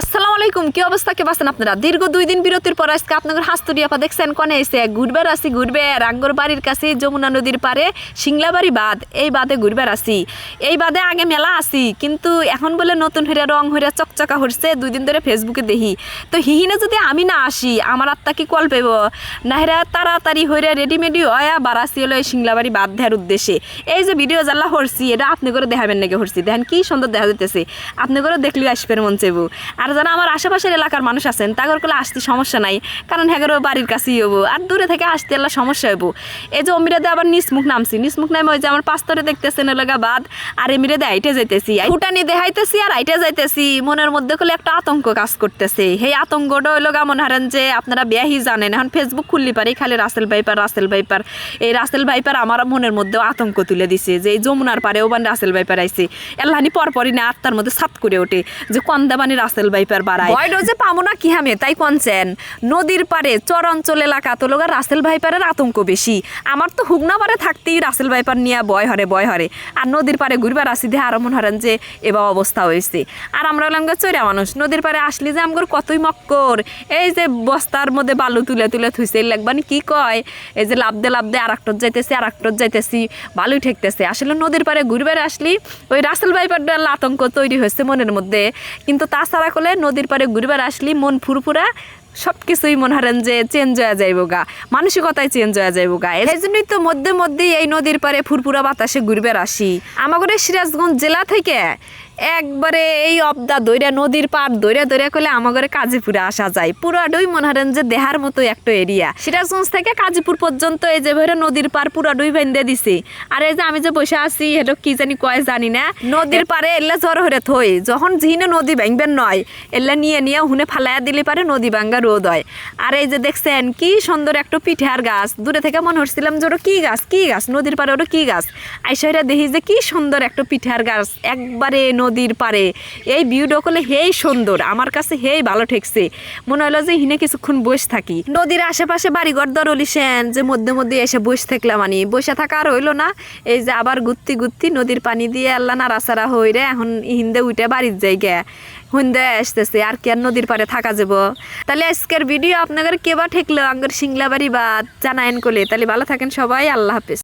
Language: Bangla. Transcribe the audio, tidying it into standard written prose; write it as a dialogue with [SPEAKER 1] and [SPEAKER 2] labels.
[SPEAKER 1] আসসালামু আলাইকুম, কি অবস্থা, কে আছেন আপনারা? দীর্ঘ 2 দিন বিরতির পর আজকে আপনাদের হাস্তুরি আপা দেখছেন কনে এসে ঘুরবার আসি। ঘুরবার আঙ্গর বাড়ির কাছে যমুনা নদীর পারে সিংলাবাড়ি বাঁধ, এই বাঁধে ঘুরবার আসি। এই বাঁধে আগে মেলা আসি, কিন্তু এখন বলে নতুন হইরা রং হইরা চকচকা হচ্ছে। 2 দিন ধরে ফেসবুকে দেখি, তো হিহিনে যদি আমি না আসি আমার আত্মা কি কল পেব না? হেরা তাড়াতাড়ি হইরা রেডিমেডি হয়া বারাসি হলো এই সিংলাবাড়ি বাঁধ দেওয়ার উদ্দেশ্যে। এই যে ভিডিও জ্বালা হরছি, এটা আপনি করে দেখাবেন নাকি হরছি? দেখেন কি সুন্দর দেখা যেতেছে, আপনি করে দেখলেও আসবেন মন চাইব। আর যারা আমার আশেপাশের এলাকার মানুষ আছেন তাদের করলে আসতে সমস্যা নাই, কারণ হ্যাগেরও বাড়ির কাছেই হবো, আর দূরে থেকে আসতে এলা সমস্যা হইব। এই যে অমিরাদে আবার নিসমুখ নামছি, নিসমুখ নামে ওই যে আমার পাস্তরে দেখতেছেন এলাকা বাদ, আর এমিরাদে আইটে যাইতেছি, ফুটানি দেখাইতেছি আর আইটে যাইতেছি। মনের মধ্যে করলে একটা আতঙ্ক কাজ করতেছে। সেই আতঙ্কটা হইল গা মনে হারেন যে আপনারা বেয়াহি জানেন, এখন ফেসবুক খুললি পারি খালি রাসেল ভাইপার রাসেল ভাইপার। এই রাসেল ভাইপার আমার মনের মধ্যেও আতঙ্ক তুলে দিছে যে এই যমুনার পারে ওবান রাসেল ভাইপার আইছে। এল্লাহানি পরপরই না আত্মার মধ্যে ছাপ করে ওঠে যে কন্দাবানি রাসেল ভাইপার বাড়ায় যে পাবো না কি হামে তাই কনছেন। নদীর পারে চর অঞ্চল এলাকা তো লোক রাসেল ভাইপারের আতঙ্ক বেশি। আমার তো হুগনা পারে থাকতেই রাসেল ভাইপার নিয়ে ভয় হরে, আর নদীর পারে ঘুরবার আসি দিয়ে আরো মনে হারেন যে এবার অবস্থা হয়েছে। আর আমরা হলাম চৈরা মানুষ, নদীর পারে আসলি যে আমগর কতই মক্কর। এই যে বস্তার মধ্যে বালু তুলে তুলে থুইছে লাগবানি কি কয়, এই যে লাভ দে আর একটর যাইতেছি বালুই ঠেকতেছে। আসলে নদীর পারে ঘুরবার আসলি ওই রাসেল ভাইপার আতঙ্ক তৈরি হয়েছে মনের মধ্যে। কিন্তু তাছাড়া করলে নদীর পারে ঘুরবার আসলি মন ফুরফুরা সব কিছুই মনে হারেন যে চেঞ্জ হয়ে যাইব গা, মানসিকতায় চেঞ্জ হয়ে যাইব গা। এই জন্যই তো মধ্যে এই নদীর পারে ফুরফুরা বাতাসে ঘুরবার আসি। আমাদের সিরাজগঞ্জ জেলা থেকে একবারে এই অবদা দইরা নদীর পার দইরা করলে আমাদের কাজীপুরে আসা যায়। পুরাডুই মনে হারেন যে দেহার মতো একটা এরিয়া। সিরাজগঞ্জ থেকে কাজীপুর পর্যন্ত এই যে ভরে নদীর পার পুরাডুই বেঁধে দিছে। আর এই যে আমি যে বসে আছি এটা কি জানি কয় জানি না, নদীর পারে এল্লা জ্বর হরে থই যখন ঝিনে নদী ভাঙবেন নয় এল্লা নিয়ে হুনে ফালাইয়া দিলে পারে নদী ভাঙ্গা রোদ হয়। আর এই যে দেখছেন কি সুন্দর একটা পিঠার গাছ, দূরে থেকে মনে হচ্ছিলাম যে ওটা কি গাছ নদীর পারে ওটা কি গাছ। আইসাইরা দেখি যে কি সুন্দর একটা পিঠার গাছ একবারে নদীর পারে। এই ভিউটা করলে হেই সুন্দর, আমার কাছে হেই ভালো ঠেকছে। মনে হলো যে হিনে কিছুক্ষণ বসে থাকি। নদীর আশেপাশে বাড়িঘর দরলিছেন যে মধ্যে এসে বসে থাকলাম, মানে বসে থাকা আর হইলো না। এই যে আবার গুত্তি নদীর পানি দিয়ে আল্লাহ নাড়াচাড়া হইরে এখন হিন্দে উঠে বাড়ির জায়গা হুন্দে আসতেছে। আর কি আর নদীর পারে থাকা যাব? তাহলে আজকের ভিডিও আপনাদের কেবা ঠেকলো আঙ্গর সিংলাবাড়ি বা জানায়েন করলে। তাহলে ভালো থাকেন সবাই, আল্লাহ হাফেজ।